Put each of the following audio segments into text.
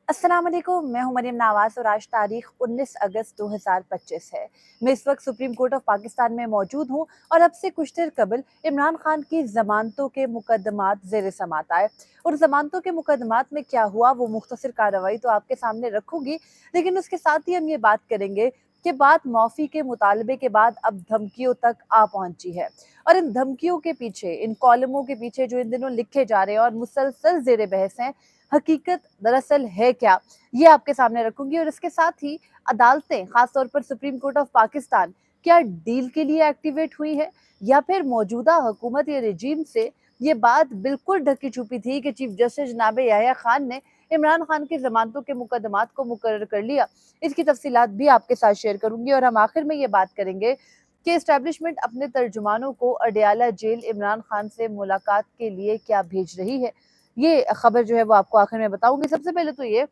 अस्सलाम वालेकुम, मैं हूं मरियम नवाज और आज तारीख 19 अगस्त 2025 है। मैं इस वक्त सुप्रीम कोर्ट ऑफ पाकिस्तान में मौजूद हूं और अब से कुछ देर कबल इमरान खान की जमानतों के मुकदमात जेर समात आए और जमानतों के मुकदमात में क्या हुआ वो मुख्तसर कार्रवाई तो आपके सामने रखूंगी, लेकिन उसके साथ ही हम ये बात करेंगे कि बात माफ़ी के मुतालबे के बाद अब धमकियों तक आ पहुंची है और इन धमकियों के पीछे, इन कॉलमों के पीछे जो इन दिनों लिखे जा रहे हैं और मुसलसल जेर बहस हैं, हकीकत दरअसल है क्या, ये आपके सामने रखूंगी। और इसके साथ ही अदालतें, खासतौर पर सुप्रीम कोर्ट ऑफ पाकिस्तान, क्या डील के लिए एक्टिवेट हुई है या फिर मौजूदा हुकूमत या रजीम से ये बात बिल्कुल ढकी छुपी थी कि चीफ जस्टिस जनाब याहिया खान ने इमरान खान की जमानतों के मुकदमात को मुकर्रर कर लिया। इसकी तफसीलात भी आपके साथ शेयर करूंगी और हम आखिर में ये बात करेंगे कि एस्टेब्लिशमेंट अपने तर्जुमानों को अडयाला जेल इमरान खान से मुलाकात के लिए क्या भेज रही है। ये खबर जो है वो आपको आखिर में बताऊंगी। सबसे पहले तो ये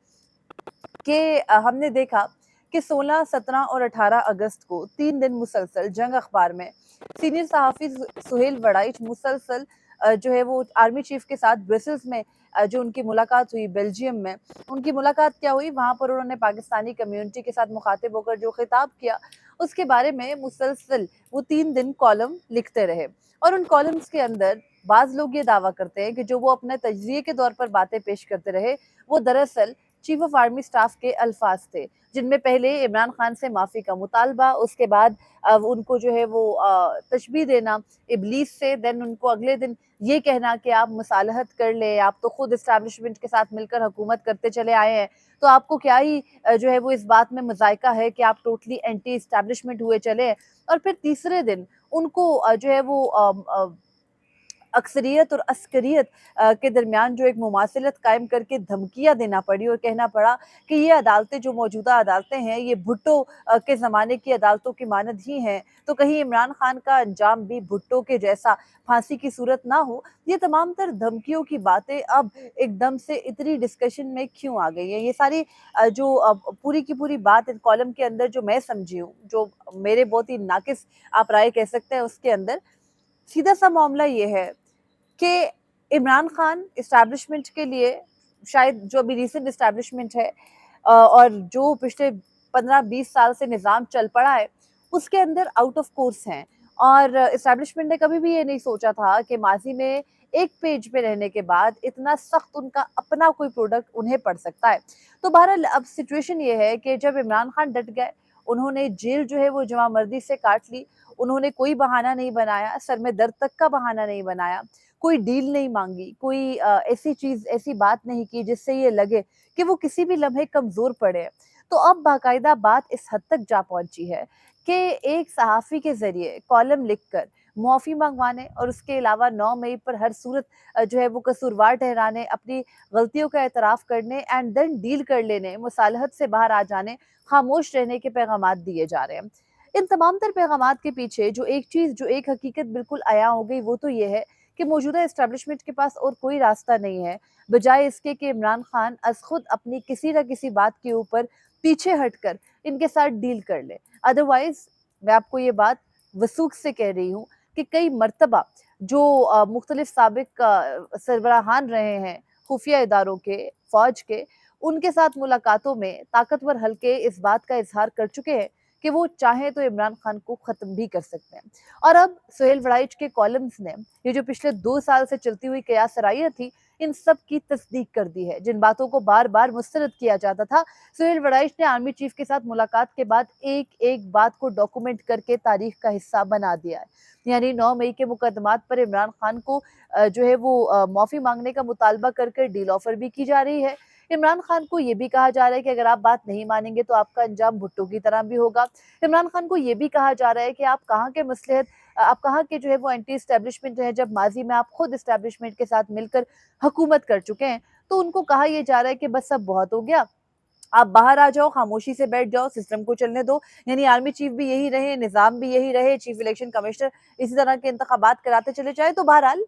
कि हमने देखा कि 16, 17 और 18 अगस्त को 3 दिन मुसलसल जंग अखबार में सीनियर सहाफ़ी सुहेल वड़ाइच मुसलसल जो है वो आर्मी चीफ के साथ ब्रसेल्स में जो उनकी मुलाकात हुई बेल्जियम में, उनकी मुलाकात क्या हुई, वहां पर उन्होंने पाकिस्तानी कम्युनिटी के साथ मुखातिब होकर जो खिताब किया उसके बारे में मुसलसल वो 3 दिन कॉलम लिखते रहे। और उन कॉलम्स के अंदर बाज लोग ये दावा करते हैं कि जो वो अपने तजज़िये के दौर पर बातें पेश करते रहे वो दरअसल चीफ ऑफ आर्मी स्टाफ के अल्फाज थे, जिनमें पहले इमरान खान से माफ़ी का मुतालबा, उसके बाद उनको जो है वो तशबीह देना इबलीस से, देन उनको अगले दिन ये कहना कि आप मुसालहत कर ले, आप तो खुद इस्टेब्लिशमेंट के साथ मिलकर हुकूमत करते चले आए हैं, तो आपको क्या ही जो है वो इस बात में मजायका है कि आप टोटली एंटी इस्टेब्लिशमेंट हुए चले। और फिर तीसरे दिन उनको जो है वो अक्सरियत और अस्करियत के दरमियान जो एक मुमासिलत कायम करके धमकियां देना पड़ी और कहना पड़ा कि ये अदालतें, जो मौजूदा अदालतें हैं, ये भुट्टो के ज़माने की अदालतों की मानद ही हैं, तो कहीं इमरान खान का अंजाम भी भुट्टो के जैसा फांसी की सूरत ना हो। ये तमाम तर धमकियों की बातें अब एकदम से इतनी डिस्कशन में क्यों आ गई हैं, ये सारी जो पूरी की पूरी बात इन कॉलम के अंदर जो मैं समझी हूँ, जो मेरे बहुत ही नाकिस आप राय कह सकते हैं, उसके अंदर सीधा सा मामला ये है कि इमरान खान इस्टेब्लिशमेंट के लिए, शायद जो अभी रिसेंट इस्टेब्लिशमेंट है और जो पिछले 15-20 साल से निज़ाम चल पड़ा है, उसके अंदर आउट ऑफ कोर्स हैं। और इस्टेब्लिशमेंट ने कभी भी ये नहीं सोचा था कि माजी में एक पेज पे रहने के बाद इतना सख्त उनका अपना कोई प्रोडक्ट उन्हें पड़ सकता है। तो बहरहाल अब सिचुएशन ये है कि जब इमरान खान डट गए, उन्होंने जेल जो है वो जमामर्दी से काट ली, उन्होंने कोई बहाना नहीं बनाया, सर में दर्द तक का बहाना नहीं बनाया, कोई डील नहीं मांगी, कोई ऐसी चीज, ऐसी बात नहीं की जिससे ये लगे कि वो किसी भी लम्हे कमजोर पड़े। तो अब बाकायदा बात इस हद तक जा पहुंची है कि एक सहाफ़ी के जरिए कॉलम लिखकर मुआफ़ी मंगवाने और उसके अलावा 9 मई पर हर सूरत जो है वो कसूरवार ठहराने, अपनी गलतियों का एतराफ़ करने एंड देन डील कर लेने, मुसालहत से बाहर आ जाने, खामोश रहने के पैगामात दिए जा रहे हैं। इन तमाम तर पैगामात के पीछे जो एक चीज़, जो एक हकीकत बिल्कुल आया हो गई, वो तो ये है कि मौजूदा इस्टेब्लिशमेंट के पास और कोई रास्ता नहीं है, बजाय इसके कि इमरान खान अज खुद अपनी किसी न किसी बात के ऊपर पीछे हटकर इनके साथ डील कर ले। अदरवाइज मैं आपको ये बात वसूख से कह रही हूँ कि कई मरतबा जो मुख्तलिफ साबिक सरबराहान रहे हैं खुफिया इदारों के, फौज के, उनके साथ मुलाकातों में ताकतवर हल्के इस बात का इजहार कर चुके हैं कि वो चाहें तो इमरान खान को ख़त्म भी कर सकते हैं। और अब सुहेल वड़ाइच के कॉलम्स ने ये जो पिछले 2 साल से चलती हुई कयास सराइयाँ थी, इन सब की तस्दीक कर दी है। जिन बातों को बार बार मुस्तरद किया जाता था, सुहेल वड़ाइच ने आर्मी चीफ के साथ मुलाकात के बाद एक एक बात को डॉक्यूमेंट करके तारीख का हिस्सा बना दिया है। यानी 9 मई के मुकदमात पर इमरान खान को जो है वो माफ़ी मांगने का मुतालबा कर डील ऑफर भी की जा रही है। इमरान खान को ये भी कहा जा रहा है कि अगर आप बात नहीं मानेंगे तो आपका अंजाम भुट्टो की तरह भी होगा। इमरान खान को ये भी कहा जा रहा है कि आप कहाँ के मसलहत, आप कहाँ के जो है वो एंटी इस्टेब्लिशमेंट है, जब माजी में आप खुद इस्टेब्लिशमेंट के साथ मिलकर हुकूमत कर चुके हैं। तो उनको कहा यह जा रहा है कि बस अब बहुत हो गया, आप बाहर आ जाओ, खामोशी से बैठ जाओ, सिस्टम को चलने दो। यानी आर्मी चीफ भी यही रहे, निज़ाम भी यही रहे, चीफ इलेक्शन कमिश्नर इसी तरह के इंतखाबात कराते चले जाए। तो बहरहाल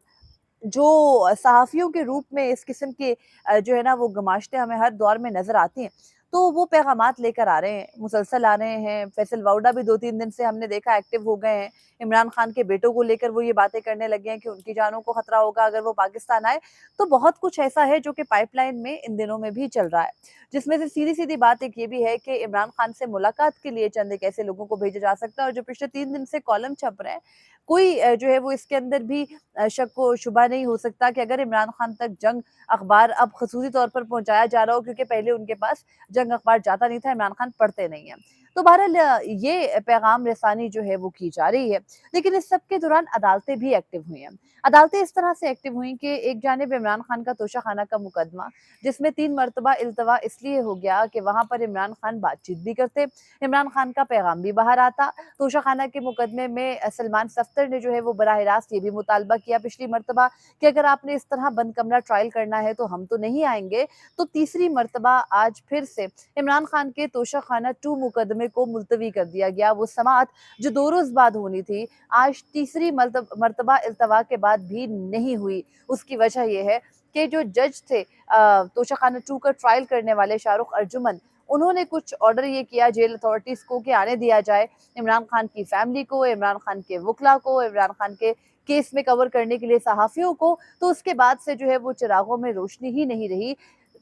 जो सहाफ़ियों के रूप में इस किस्म के जो है ना वो गमाश्ते हमें हर दौर में नज़र आती हैं। तो वो पैगामात लेकर आ रहे हैं, मुसलसल आ रहे हैं। फैसल वाउडा भी 2-3 दिन से हमने देखा एक्टिव हो गए हैं। इमरान खान के बेटों को लेकर वो ये बातें करने लगे हैं कि उनकी जानों को खतरा होगा अगर वो पाकिस्तान आए। तो बहुत कुछ ऐसा है जो कि पाइपलाइन में इन दिनों में भी चल रहा है, जिसमें से सीधी-सीधी बात एक ये भी है कि इमरान खान से मुलाकात के लिए चंद एक ऐसे लोगों को भेजा जा सकता है और जो पिछले 3 दिन से कॉलम छप रहे हैं, कोई जो है वो इसके अंदर भी शक व शुबा नहीं हो सकता कि अगर इमरान खान तक जंग अखबार अब ख़ुसूसी तौर पर पहुँचाया जा रहा हो, क्योंकि पहले उनके पास जंग अखबार जाता नहीं था, इमरान खान पढ़ते नहीं हैं। तो बहरहाल ये पैगाम रसानी जो है वो की जा रही है। लेकिन इस सब के दौरान अदालतें भी एक्टिव हुई हैं। अदालतें इस तरह से एक्टिव हुई कि एक जानिब इमरान खान का तोशाखाना का मुकदमा, जिसमें 3 मरतबा इल्तवा इसलिए हो गया कि वहाँ पर इमरान खान बातचीत भी करते, इमरान खान का पैगाम भी बाहर आता। तोशाखाना के मुकदमे में सलमान सफ्तर ने जो है वो बराह रास्त ये भी मुतालबा किया पिछली मरतबा कि अगर आपने इस तरह बंद कमरा ट्रायल करना है तो हम तो नहीं आएँगे। तो तीसरी मरतबा आज फिर से इमरान खान के तोशाखाना 2 मुकदमे को मुलतवी कर दिया गया। वो समाअत जो 2 रोज़ बाद होनी थी, आज तीसरी मरतबा इल्तवा के बाद भी नहीं हुई। उसकी वजह ये है कि जो जज थे तोशाखाना 2 का ट्रायल करने वाले शाहरुख अर्जुमन, उन्होंने कुछ ऑर्डर ये किया जेल अथॉरिटीज़ को कि आने दिया जाए इमरान खान की फैमिली को, इमरान खान के वुकला को, इमरान खान के केस में कवर करने के लिए सहाफ़ियों को। तो उसके बाद से जो है वो चिरागों में रोशनी ही नहीं रही,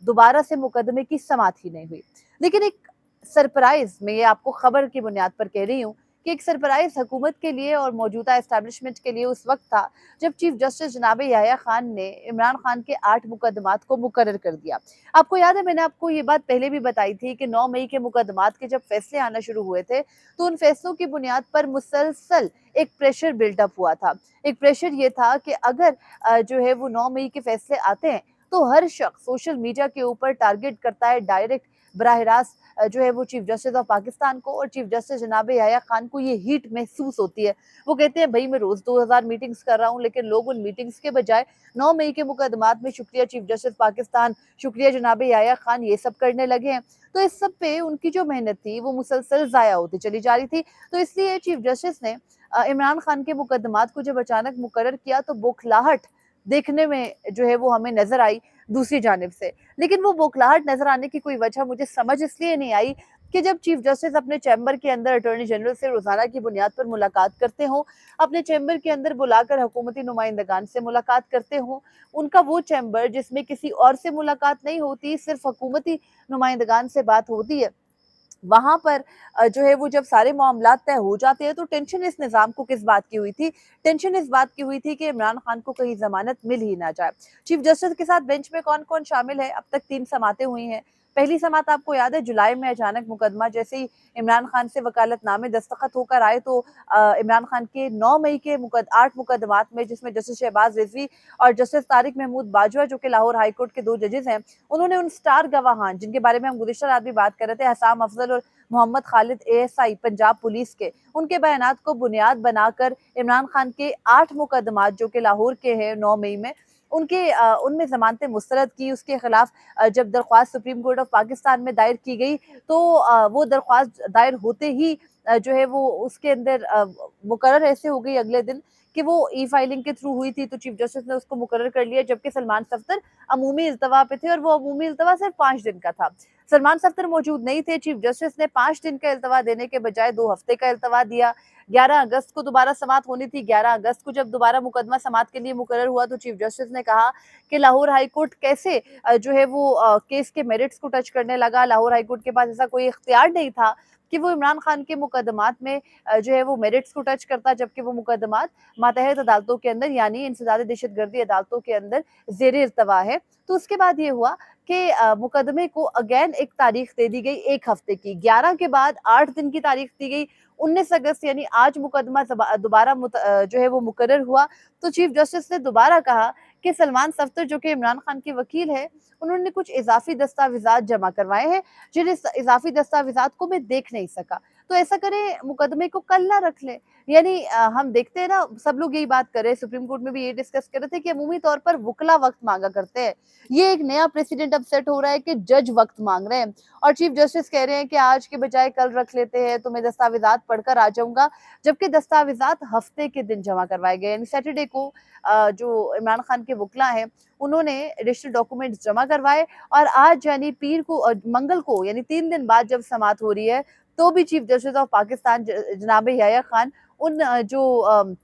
दोबारा से मुकदमे की समाअत ही नहीं हुई। लेकिन एक सरप्राइज़, मैं ये आपको खबर की बुनियाद पर कह रही हूँ कि एक सरप्राइज़ हुकूमत के लिए और मौजूदा एस्टैब्लिशमेंट के लिए उस वक़्त था जब चीफ जस्टिस जनाब याह्या खान ने इमरान खान के 8 मुकदमात को मुकर्रर कर दिया। आपको याद है मैंने आपको ये बात पहले भी बताई थी कि 9 मई के मुकदमात के जब फैसले आना शुरू हुए थे, तो उन फैसलों की बुनियाद पर मुसलसल एक प्रेशर बिल्डअप हुआ था। एक प्रेशर ये था कि अगर जो है वो 9 मई के फैसले आते हैं, तो हर शख्स सोशल मीडिया के ऊपर टारगेट करता है डायरेक्ट बराह रास्त जो है वो चीफ जस्टिस ऑफ पाकिस्तान को, और चीफ जस्टिस जनाब याह्या खान को ये हीट महसूस होती है। वो कहते हैं भई मैं रोज़ 2000 मीटिंग्स कर रहा हूँ, लेकिन लोग उन मीटिंग्स के बजाय 9 मई के मुकदमात में शुक्रिया चीफ जस्टिस पाकिस्तान, शुक्रिया जनाब याह्या खान, ये सब करने लगे हैं। तो इस सब पे उनकी जो मेहनत थी वो मुसलसल ज़ाया होती चली जा रही थी। तो इसलिए चीफ जस्टिस ने इमरान खान के मुकदमात को जब अचानक मुकर्रर किया तो बौखलाहट देखने में जो है वो हमें नज़र आई दूसरी जानिब से। लेकिन वो बौखलाहट नज़र आने की कोई वजह मुझे समझ इसलिए नहीं आई कि जब चीफ जस्टिस अपने चैम्बर के अंदर अटॉर्नी जनरल से रोज़ाना की बुनियाद पर मुलाकात करते हों, अपने चैम्बर के अंदर बुलाकर हुकूमती नुमाइंदगान से मुलाकात करते हों, उनका वो चैम्बर जिसमें किसी और से मुलाकात नहीं होती, सिर्फ़ हुकूमती नुमाइंदगान से बात होती है, वहाँ पर जो है वो जब सारे मामलात तय हो जाते हैं तो टेंशन इस निज़ाम को किस बात की हुई थी? टेंशन इस बात की हुई थी कि इमरान खान को कहीं ज़मानत मिल ही ना जाए। चीफ जस्टिस के साथ बेंच में कौन-कौन शामिल है? अब तक 3 समातें हुई हैं। पहली समात आपको याद है जुलाई में अचानक मुकदमा जैसे ही इमरान खान से वकालतनामे दस्तखत होकर आए तो इमरान खान के 9 मई के 8 मुकदमात में, जिसमें जस्टिस शहबाज रिजवी और जस्टिस तारिक महमूद बाजवा जो कि लाहौर हाई कोर्ट के 2 जजेस हैं, उन्होंने उन स्टार गवाहान जिनके बारे में हम गुज़िश्ता रात भी बात कर रहे थे, हसाम अफजल और मोहम्मद खालिद एएसआई पंजाब पुलिस के, उनके बयानात को बुनियाद बनाकर इमरान खान के 8 मुकदमात जो कि लाहौर के हैं 9 मई में, उनमें ज़मानतें मुस्तरद की। उसके खिलाफ जब दरख्वास्त सुप्रीम कोर्ट ऑफ पाकिस्तान में दायर की गई तो वो दरख्वास्त दायर होते ही जो है वो उसके अंदर मुकर्रर ऐसे हो गई अगले दिन कि वो ई फाइलिंग के थ्रू हुई थी, तो चीफ जस्टिस ने उसको मुकर्रर कर लिया, जबकि सलमान सफ्तर अमूमी इल्तवा पे थे और वो अमूमी इल्तवा सिर्फ 5 दिन का था। सलमान सफ्तर मौजूद नहीं थे, चीफ जस्टिस ने 5 दिन का इल्तवा देने के बजाय 2 हफ्ते का इल्तवा दिया। 11 अगस्त को दोबारा समाअत होनी थी, 11 अगस्त को जब दोबारा मुकदमा समाअत के लिए मुकर्रर हुआ तो चीफ जस्टिस ने कहा कि लाहौर हाई कोर्ट कैसे जो है वो केस के मेरिट्स को टच करने लगा। लाहौर हाई कोर्ट के पास ऐसा कोई इख्तियार नहीं था कि वो इमरान खान के मुकदमात में जो है वो मेरिट्स को टच करता, जबकि वो मुकदमात मातहत अदालतों के अंदर यानी इंसदाद दहशतगर्दी अदालतों के अंदर ज़ेर इल्तवा है। तो उसके बाद ये हुआ कि मुकदमे को अगेन एक तारीख दे दी गई 1 हफ्ते की, 11 के बाद 8 दिन की तारीख दी गई, 19 अगस्त यानी आज मुकदमा दोबारा जो है वो मुकर्रर हुआ। तो चीफ जस्टिस ने दोबारा कहा कि सलमान सफ्तर जो कि इमरान खान के वकील है, उन्होंने कुछ इजाफी दस्तावेज़ात जमा करवाए हैं, जिन इजाफी दस्तावेज़ात को मैं देख नहीं सका। तो ऐसा करें मुकदमे को कल ना रख लें। यानी हम देखते हैं ना, सब लोग यही बात कर रहे हैं, सुप्रीम कोर्ट में भी ये डिस्कस कर रहे थे कि अमूमी तौर पर वुकला वक्त मांगा करते हैं। ये एक नया प्रेसिडेंट अब सेट हो रहा है कि जज वक्त मांग रहे हैं और चीफ जस्टिस कह रहे हैं कि आज के बजाय कल रख लेते हैं, तो मैं दस्तावेज़ात पढ़कर आ जाऊंगा, जबकि दस्तावेज़ात हफ्ते के दिन जमा करवाए गए। यानी सैटरडे को जो इमरान खान के वुकला हैं उन्होंने रजिस्टर्ड डॉक्यूमेंट्स जमा करवाए और आज यानी पीर को मंगल को यानी 3 दिन बाद जब समाअत हो रही है, तो भी चीफ जस्टिस ऑफ पाकिस्तान जनाब याह्या खान उन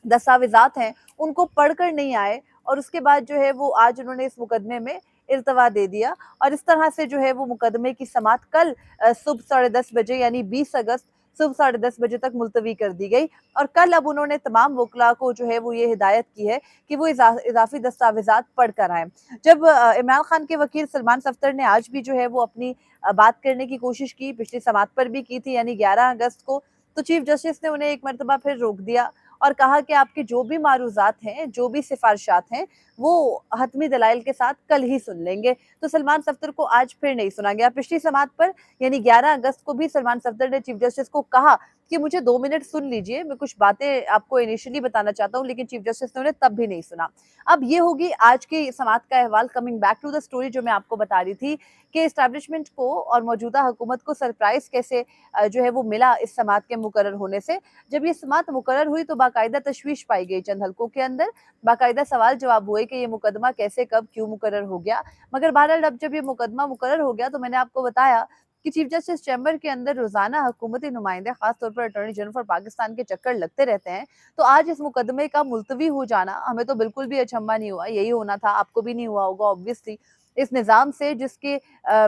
दस्तावेज़ात हैं, उनको पढ़कर नहीं आए और उसके बाद जो है वो आज उन्होंने इस मुकदमे में इल्तवा दे दिया और इस तरह से जो है वो मुकदमे की समाअत कल सुबह 10:30 बजे यानी 20 अगस्त सुबह 10:30 बजे तक मुलतवी कर दी गई और कल अब उन्होंने तमाम वकला को जो है वो ये हिदायत की है कि वो इजाफी दस्तावेज़ात पढ़ कर आएँ। जब इमरान खान के वकील सलमान सफ्दर ने आज भी जो है वो अपनी बात करने की कोशिश की, पिछली समाअत पर भी की थी यानी 11 अगस्त को, तो चीफ जस्टिस ने उन्हें एक मरतबा फिर रोक दिया और कहा कि आपके जो भी मारूज़ात हैं, जो भी सिफ़ारिशात हैं, वो हतमी दलाइल के साथ कल ही सुन लेंगे। तो सलमान सफ्दर को आज फिर नहीं सुना गया। पिछली समाअत पर यानी 11 अगस्त को भी सलमान सफ्दर ने चीफ जस्टिस को कहा कि मुझे 2 मिनट सुन लीजिए, मैं कुछ बातें आपको इनिशियली बताना चाहता हूँ, लेकिन चीफ जस्टिस ने उन्हें तब भी नहीं सुना। अब ये होगी आज की समाअत का अहवाल। Coming back to the story जो मैं आपको बता रही थी कि एस्टैब्लिशमेंट को और मौजूदा हुकूमत को सरप्राइज़ कैसे जो है वो मिला इस समाअत के मुकर्रर होने से। जब ये समाअत मुकर्रर हुई तो बाकायदा तशवीश पाई गई चंद हलकों के अंदर, बाकायदा सवाल जवाब हुए कि ये मुकदमा कैसे, कब, क्यों मुकर्रर हो गया। मगर बहरहाल अब जब ये मुकदमा मुकर्रर हो गया तो मैंने आपको बताया कि चीफ जस्टिस चैम्बर के अंदर रोजाना हुकूमती नुमाइंदे खासतौर पर अटॉर्नी जनरल फॉर पाकिस्तान के चक्कर लगते रहते हैं। तो आज इस मुकदमे का मुलतवी हो जाना हमें तो बिल्कुल भी अचंभा नहीं हुआ, यही होना था, आपको भी नहीं हुआ होगा ऑब्वियसली। इस निज़ाम से जिसके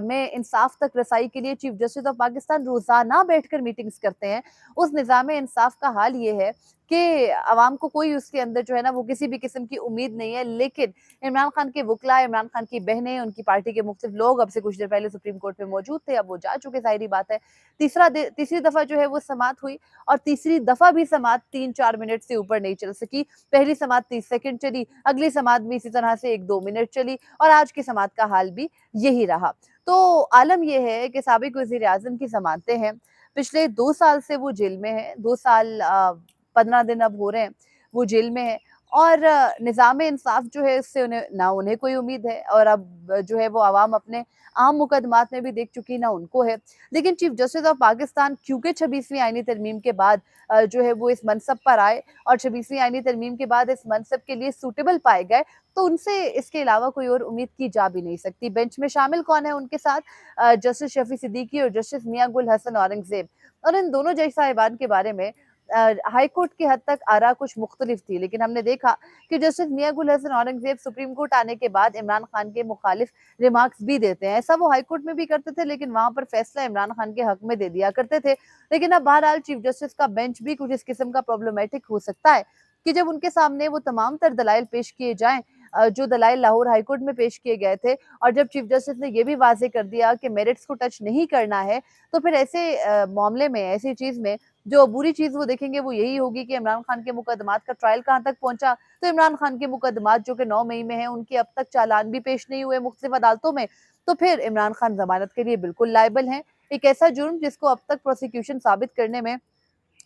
में इंसाफ तक रसाई के लिए चीफ जस्टिस ऑफ पाकिस्तान रोजाना बैठकर मीटिंग्स करते हैं, उस निज़ाम इंसाफ का हाल ये है कि अवाम को कोई उसके अंदर जो है ना वो किसी भी किस्म की उम्मीद नहीं है। लेकिन इमरान खान के वकला, इमरान खान की बहनें, उनकी पार्टी के मुख्तलिफ लोग अब से कुछ देर पहले सुप्रीम कोर्ट में मौजूद थे, अब वो जा चुके, ज़ाहिर-सी बात है। तीसरी दफ़ा जो है वो समाअत हुई और तीसरी दफ़ा भी समाअत 3-4 मिनट से ऊपर नहीं चल सकी। पहली समाअत 30 सेकंड चली, अगली समाअत भी इसी तरह से 1-2 मिनट चली और आज की समाअत का हाल भी यही रहा। तो आलम ये है कि साबिक वज़ीर-ए-आज़म की ज़मानतें हैं, पिछले 2 साल से वो जेल में हैं, 2 साल 15 दिन अब हो रहे हैं, वो जेल में है और निज़ाम इंसाफ जो है उससे उन्हें कोई उम्मीद है और अब जो है वो अवाम अपने आम मुकदमात में भी देख चुकी, ना उनको है। लेकिन चीफ जस्टिस ऑफ पाकिस्तान क्योंकि 26वीं आईनी तरमीम के बाद जो है वो इस मनसब पर आए और 26वीं आईनी तरमीम के बाद इस मनसब के लिए सूटेबल पाए गए, तो उनसे इसके अलावा कोई और उम्मीद की जा भी नहीं सकती। बेंच में शामिल कौन है उनके साथ? जस्टिस शफी सिद्दीकी और जस्टिस मियां गुल हसन औरंगज़ेब और इन दोनों जज साहिबान के बारे में हाई कोर्ट की हद तक आरा कुछ मुख्तलिफ थी, लेकिन हमने देखा कि जस्टिस मियां गुल हसन औरंगज़ेब सुप्रीम कोर्ट आने के बाद इमरान खान के मुखालिफ रिमार्क्स भी देते हैं। ऐसा वो हाई कोर्ट में भी करते थे, लेकिन वहां पर फैसला इमरान खान के हक में दे दिया करते थे। लेकिन अब बहरहाल चीफ जस्टिस का बेंच भी कुछ इस किस्म का प्रॉब्लमेटिक हो सकता है कि जब उनके सामने वो तमाम तर दलाइल पेश किए जाएं जो दलाइल लाहौर हाई कोर्ट में पेश किए गए थे और जब चीफ जस्टिस ने ये भी वाजे कर दिया कि मेरिट्स को टच नहीं करना है, तो फिर ऐसे मामले में, ऐसी चीज़ में जो बुरी चीज़ वो देखेंगे वो यही होगी कि इमरान खान के मुकदमात का ट्रायल कहाँ तक पहुंचा। तो इमरान खान के मुकदमात जो कि 9 मई में हैं, उनके अब तक चालान भी पेश नहीं हुए मुख्तलिफ अदालतों में, तो फिर इमरान खान जमानत के लिए बिल्कुल लायबल हैं। एक ऐसा जुर्म जिसको अब तक प्रोसिक्यूशन साबित करने में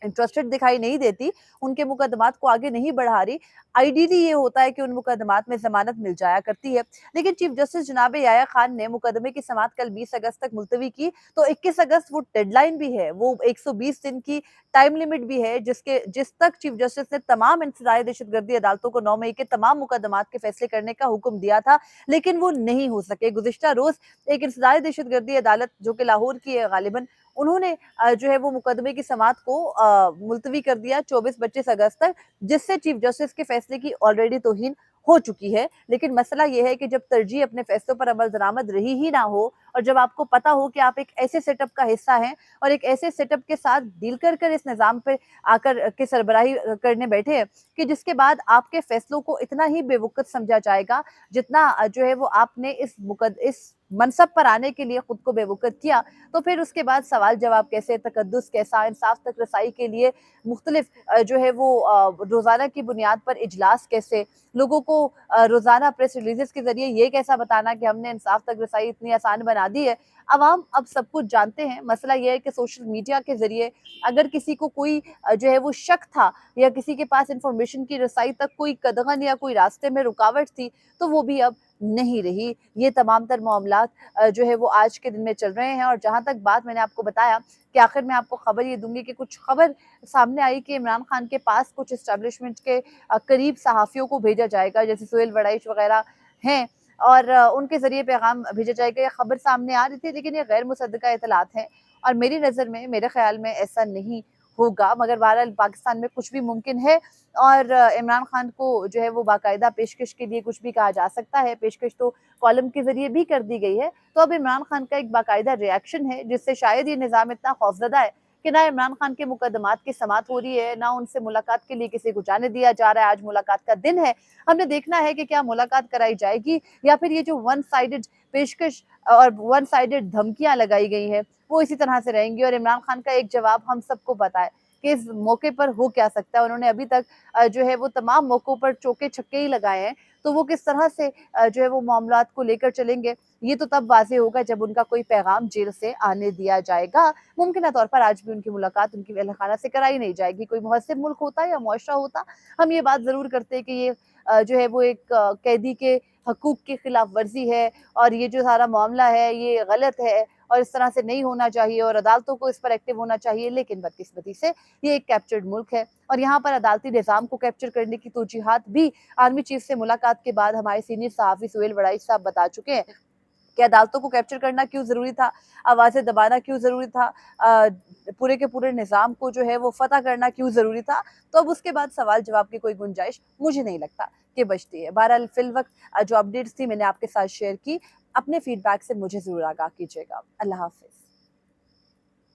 इंटरेस्टेड दिखाई नहीं देती, उनके मुकदमात को आगे नहीं बढ़ा रही। आइडियली ये होता है कि उन मुकदमात में ज़मानत मिल जाया करती है। लेकिन चीफ जस्टिस जनाब याह्या खान ने मुकदमे की समाअत कल 20 अगस्त तक मुलतवी की, तो 21 अगस्त वो डेडलाइन भी है, वो 120 दिन की टाइम लिमिट भी है जिस तक चीफ जस्टिस ने तमाम इंसदादी दहशतगर्दी अदालतों को 9 मई के तमाम मुकदमात के फैसले करने का हुक्म दिया था, लेकिन वो नहीं हो सके। गुज़िश्ता रोज़ एक इंसदादी दहशतगर्दी अदालत जो कि लाहौर की है गालिबन, उन्होंने जो है वो मुकदमे की समाअत को मुलतवी कर दिया 24-25 अगस्त तक, जिससे चीफ जस्टिस के फैसले की ऑलरेडी तौहीन हो चुकी है। लेकिन मसला ये है कि जब तरजीह अपने फैसलों पर अमल दरामद रही ही ना हो और जब आपको पता हो कि आप एक ऐसे सेटअप का हिस्सा हैं और एक ऐसे सेटअप के साथ डील कर कर इस निज़ाम पे आकर के सरबराही करने बैठे हैं कि जिसके बाद आपके फैसलों को इतना ही बेवकूफ़ समझा जाएगा जितना जो है वो आपने इस मनसब पर आने के लिए खुद को बेवकूफ़ किया, तो फिर उसके बाद सवाल जवाब कैसे, तकद्दुस कैसा, इंसाफ तक रसाई के लिए मुख्तलिफ जो है वो रोज़ाना की बुनियाद पर इजलास कैसे, लोगों को रोज़ाना प्रेस रिलीज़ेस के ज़रिए ये कैसा बताना कि हमने इंसाफ तक रसाई इतनी आसान बना दी है। अवाम अब सब कुछ जानते हैं। मसला ये है कि सोशल मीडिया के ज़रिए अगर किसी को कोई जो है वो शक था या किसी के पास इंफॉर्मेशन की रसाई तक कोई कदगन या कोई रास्ते में रुकावट थी, तो वो भी अब नहीं रही। ये तमाम तर मामलात जो है वो आज के दिन में चल रहे हैं और जहाँ तक बात मैंने आपको बताया कि आखिर मैं आपको खबर ये दूँगी कि कुछ खबर सामने आई कि इमरान खान के पास कुछ एस्टेब्लिशमेंट के करीब सहाफ़ियों को भेजा जाएगा, जैसे सुहेल वड़ाइच वग़ैरह हैं और उनके ज़रिए पैगाम भेजा जाएगा, ये खबर सामने आ रही थी, लेकिन ये गैर मुसद्दक़ा इत्तलात हैं और मेरी नज़र में, मेरे ख़्याल में ऐसा नहीं होगा। मगर बहरहाल पाकिस्तान में कुछ भी मुमकिन है और इमरान खान को जो है वो बाकायदा पेशकश के लिए कुछ भी कहा जा सकता है। पेशकश तो कॉलम के ज़रिए भी कर दी गई है। तो अब इमरान खान का एक बाकायदा रिएक्शन है, जिससे शायद ये निज़ाम इतना खौफज़दा है कि ना इमरान खान के मुकदमात की समाअत हो रही है, ना उनसे मुलाकात के लिए किसी को जाने दिया जा रहा है। आज मुलाकात का दिन है। हमने देखना है कि क्या मुलाकात कराई जाएगी या फिर ये जो वन साइडेड पेशकश और वन साइडेड धमकियाँ लगाई गई हैं, वो इसी तरह से रहेंगी और इमरान खान का एक जवाब हम सबको पता है कि इस मौके पर हो क्या सकता है। उन्होंने अभी तक जो है वो तमाम मौकों पर चौके-छक्के ही लगाए हैं, तो वो किस तरह से जो है वो मामलात को लेकर चलेंगे, ये तो तब वाज़ेह होगा जब उनका कोई पैगाम जेल से आने दिया जाएगा। मुमकिन तौर पर आज भी उनकी मुलाकात उनकी अहलखाना से कराई नहीं जाएगी। कोई मुहस्सिब मुल्क होता या मुआशरा होता, हम ये बात ज़रूर करते कि ये जो है वो एक कैदी के हकूक़ की खिलाफ वर्ज़ी है और ये जो सारा मामला है ये गलत है और इस तरह से नहीं होना चाहिए और अदालतों को इस पर एक्टिव होना चाहिए। लेकिन बदकिस्मती से ये एक कैप्चर्ड मुल्क है और यहाँ पर अदालती निज़ाम को कैप्चर करने की तौजीहात भी आर्मी चीफ से मुलाकात के बाद हमारे सीनियर सहाफ़ी सुहेल वड़ाई साहब बता चुके हैं कि अदालतों को कैप्चर करना क्यों ज़रूरी था, आवाज़ें दबाना क्यों ज़रूरी था, पूरे के पूरे निज़ाम को जो है वो फ़तह करना क्यों ज़रूरी था। तो अब उसके बाद सवाल-जवाब की कोई गुंजाइश मुझे नहीं लगता कि बचती है। बहरहाल फ़िलवक़्त जो अपडेट्स थी मैंने आपके साथ शेयर की। अपने फ़ीडबैक से मुझे ज़रूर आगाह कीजिएगा। अल्लाह हाफ़िज़।